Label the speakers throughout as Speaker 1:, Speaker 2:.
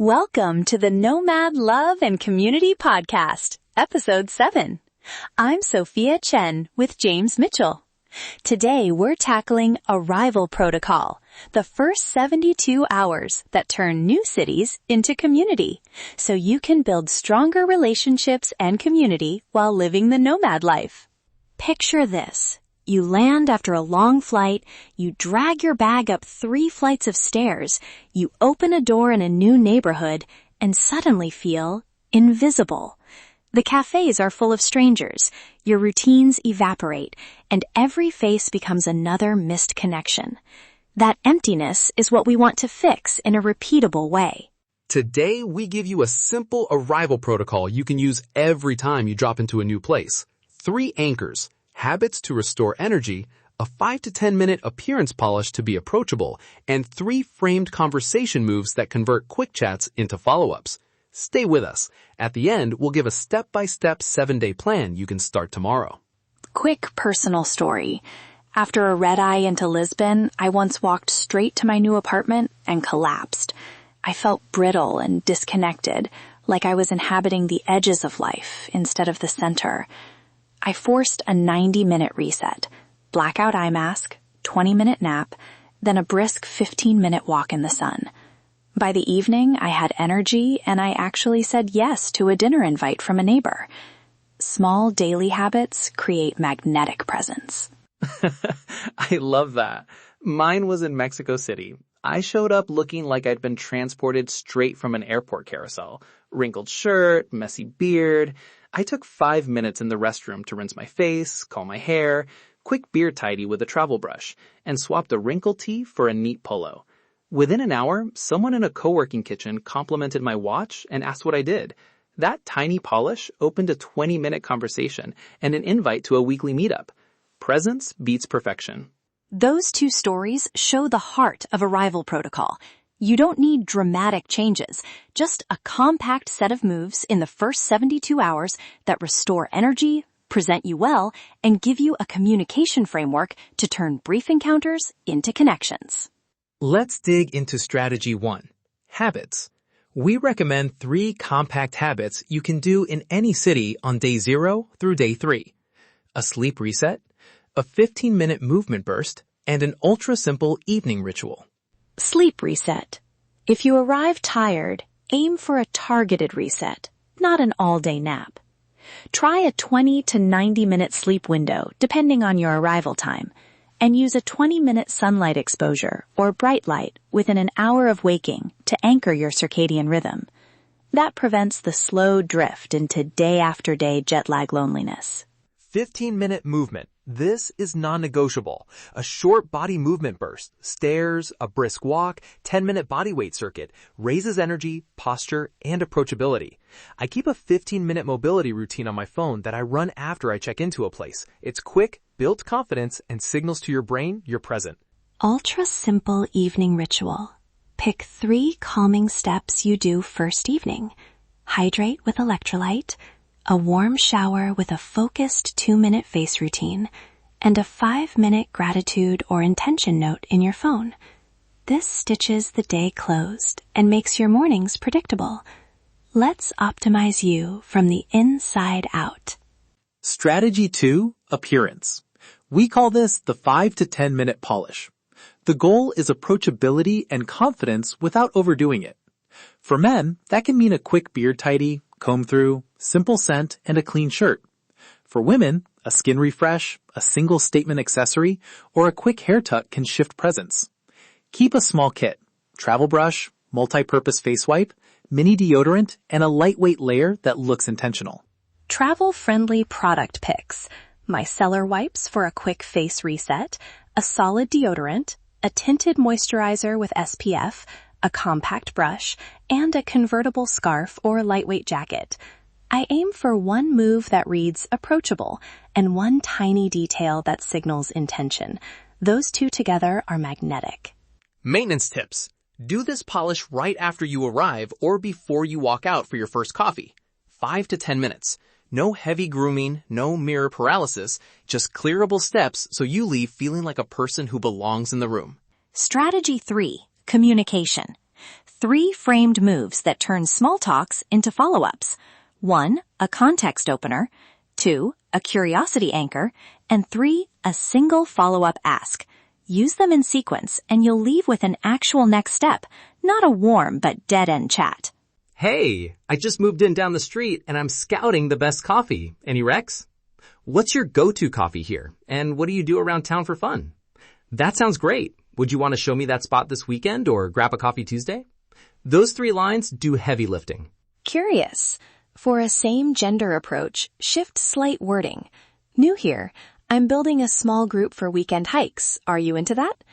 Speaker 1: Welcome to the Nomad Love and Community Podcast, Episode 7. I'm Sophia Chen with James Mitchell. Today we're tackling Arrival Protocol, the first 72 hours that turn new cities into community, so you can build stronger relationships and community while living the nomad life. Picture this. You land after a long flight, you drag your bag up 3 flights of stairs, you open a door in a new neighborhood, and suddenly feel invisible. The cafes are full of strangers, your routines evaporate, and every face becomes another missed connection. That emptiness is what we want to fix in a repeatable way.
Speaker 2: Today, we give you a simple arrival protocol you can use every time you drop into a new place. 3 anchors. Habits to restore energy, a 5 to 10 minute appearance polish to be approachable, and 3 framed conversation moves that convert quick chats into follow-ups. Stay with us. At the end, we'll give a step-by-step 7-day plan you can start tomorrow.
Speaker 1: Quick personal story. After a red-eye into Lisbon, I once walked straight to my new apartment and collapsed. I felt brittle and disconnected, like I was inhabiting the edges of life instead of the center. I forced a 90-minute reset, blackout eye mask, 20-minute nap, then a brisk 15-minute walk in the sun. By the evening, I had energy and I actually said yes to a dinner invite from a neighbor. Small daily habits create magnetic presence.
Speaker 3: I love that. Mine was in Mexico City. I showed up looking like I'd been transported straight from an airport carousel. Wrinkled shirt, messy beard. I took 5 minutes in the restroom to rinse my face, comb my hair, quick beard tidy with a travel brush, and swapped a wrinkle tee for a neat polo. Within an hour, someone in a co-working kitchen complimented my watch and asked what I did. That tiny polish opened a 20-minute conversation and an invite to a weekly meetup. Presence beats perfection.
Speaker 1: Those 2 stories show the heart of Arrival Protocol. You don't need dramatic changes, just a compact set of moves in the first 72 hours that restore energy, present you well, and give you a communication framework to turn brief encounters into connections.
Speaker 4: Let's dig into strategy 1, habits. We recommend 3 compact habits you can do in any city on day 0 through day 3. A sleep reset, a 15-minute movement burst, and an ultra-simple evening ritual.
Speaker 1: Sleep reset. If you arrive tired, aim for a targeted reset, not an all-day nap. Try a 20 to 90-minute sleep window, depending on your arrival time, and use a 20-minute sunlight exposure or bright light within an hour of waking to anchor your circadian rhythm. That prevents the slow drift into day-after-day jet lag loneliness.
Speaker 5: 15-minute movement. This is non-negotiable. A short body movement burst, stairs, a brisk walk, 10-minute body weight circuit, raises energy, posture, and approachability. I keep a 15-minute mobility routine on my phone that I run after I check into a place. It's quick, builds confidence, and signals to your brain you're present.
Speaker 1: Ultra-simple evening ritual. Pick 3 calming steps you do first evening. Hydrate with electrolyte, a warm shower with a focused 2-minute face routine, and a 5-minute gratitude or intention note in your phone. This stitches the day closed and makes your mornings predictable. Let's optimize you from the inside out.
Speaker 4: Strategy 2, appearance. We call this the 5 to 10 minute polish. The goal is approachability and confidence without overdoing it. For men, that can mean a quick beard tidy, comb through, simple scent, and a clean shirt. For women, a skin refresh, a single statement accessory, or a quick hair tuck can shift presence. Keep a small kit, travel brush, multi-purpose face wipe, mini deodorant, and a lightweight layer that looks intentional.
Speaker 1: Travel-friendly product picks. Micellar wipes for a quick face reset, a solid deodorant, a tinted moisturizer with SPF, a compact brush, and a convertible scarf or lightweight jacket. I aim for one move that reads approachable and one tiny detail that signals intention. Those 2 together are magnetic.
Speaker 2: Maintenance tips. Do this polish right after you arrive or before you walk out for your first coffee. 5 to 10 minutes. No heavy grooming, no mirror paralysis, just clearable steps so you leave feeling like a person who belongs in the room.
Speaker 1: Strategy 3, communication. 3 framed moves that turn small talks into follow-ups. 1, a context opener. 2, a curiosity anchor. And 3, a single follow-up ask. Use them in sequence and you'll leave with an actual next step, not a warm but dead-end chat.
Speaker 6: Hey, I just moved in down the street and I'm scouting the best coffee. Any recs? What's your go-to coffee here? And what do you do around town for fun? That sounds great. Would you want to show me that spot this weekend or grab a coffee Tuesday? Those 3 lines do heavy lifting.
Speaker 1: Curious. For a same gender approach, shift slight wording. New here. I'm building a small group for weekend hikes. Are you into that?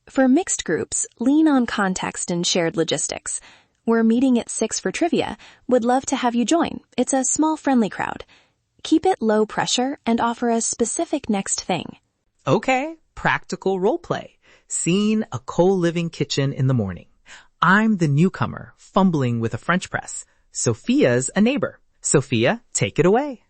Speaker 1: For mixed groups, lean on context and shared logistics. We're meeting at 6 for trivia. Would love to have you join. It's a small friendly crowd. Keep it low pressure and offer a specific next thing.
Speaker 4: Okay, practical role play. Scene a co-living kitchen in the morning. I'm the newcomer, fumbling with a French press. Sophia's a neighbor. Sophia, take it away.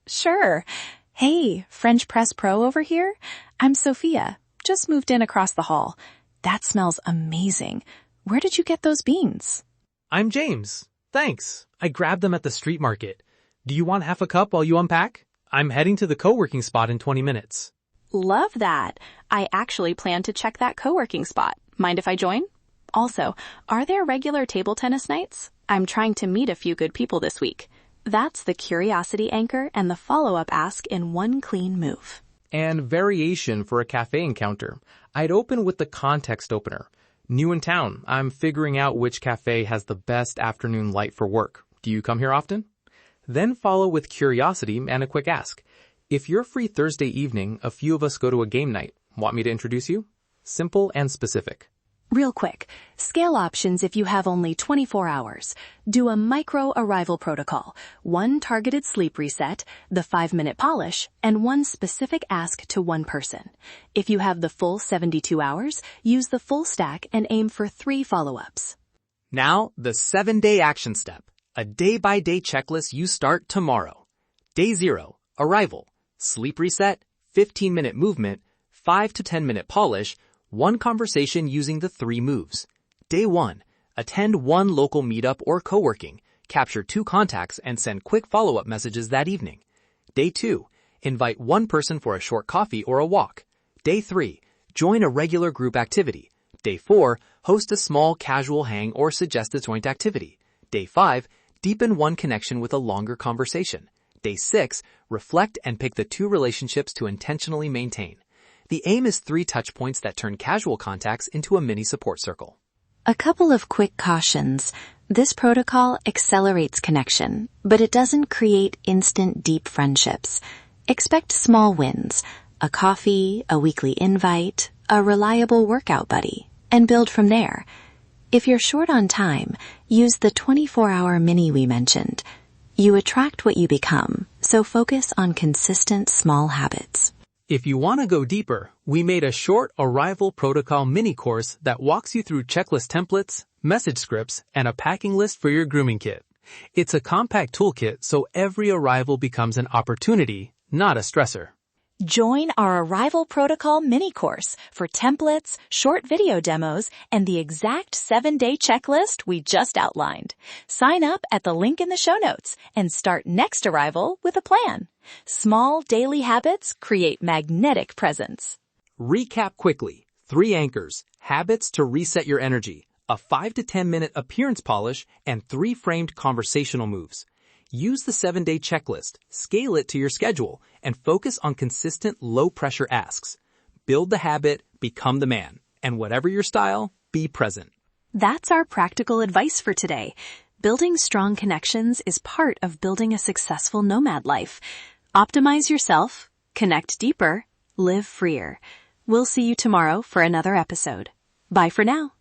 Speaker 1: Sure. Hey, French press pro over here? I'm Sophia. Just moved in across the hall. That smells amazing. Where did you get those beans?
Speaker 5: I'm James. Thanks. I grabbed them at the street market. Do you want half a cup while you unpack? I'm heading to the co-working spot in 20 minutes.
Speaker 1: Love that. I actually plan to check that co-working spot. Mind if I join? Also, are there regular table tennis nights? I'm trying to meet a few good people this week. That's the curiosity anchor and the follow-up ask in one clean move.
Speaker 5: And variation for a café encounter. I'd open with the context opener. New in town, I'm figuring out which café has the best afternoon light for work. Do you come here often? Then follow with curiosity and a quick ask. If you're free Thursday evening, a few of us go to a game night. Want me to introduce you? Simple and specific.
Speaker 1: Real quick, scale options if you have only 24 hours. Do a micro arrival protocol, 1 targeted sleep reset, the 5-minute polish, and 1 specific ask to 1 person. If you have the full 72 hours, use the full stack and aim for 3 follow-ups.
Speaker 6: Now, the 7-day action step. A day-by-day checklist you start tomorrow. Day 0, arrival, sleep reset, 15-minute movement, 5 to 10-minute polish, 1 conversation using the 3 moves. Day 1, attend 1 local meetup or co-working, capture 2 contacts and send quick follow-up messages that evening. Day 2, invite 1 person for a short coffee or a walk. Day 3, join a regular group activity. Day 4, host a small casual hang or suggest a joint activity. Day 5, deepen 1 connection with a longer conversation. Day 6, reflect and pick the 2 relationships to intentionally maintain. The aim is 3 touch points that turn casual contacts into a mini support circle.
Speaker 1: A couple of quick cautions. This protocol accelerates connection, but it doesn't create instant deep friendships. Expect small wins, a coffee, a weekly invite, a reliable workout buddy, and build from there. If you're short on time, use the 24-hour mini we mentioned. You attract what you become, so focus on consistent small habits.
Speaker 5: If you want to go deeper, we made a short arrival protocol mini course that walks you through checklist templates, message scripts, and a packing list for your grooming kit. It's a compact toolkit so every arrival becomes an opportunity, not a stressor.
Speaker 1: Join our Arrival Protocol mini course for templates, short video demos, and the exact 7-day checklist we just outlined. Sign up at the link in the show notes and start next arrival with a plan. Small daily habits create magnetic presence.
Speaker 6: Recap quickly. 3 anchors, habits to reset your energy, a 5 to 10 minute appearance polish, and 3 framed conversational moves. Use the 7-day checklist, scale it to your schedule, and focus on consistent low-pressure asks. Build the habit, become the man, and whatever your style, be present.
Speaker 1: That's our practical advice for today. Building strong connections is part of building a successful nomad life. Optimize yourself, connect deeper, live freer. We'll see you tomorrow for another episode. Bye for now.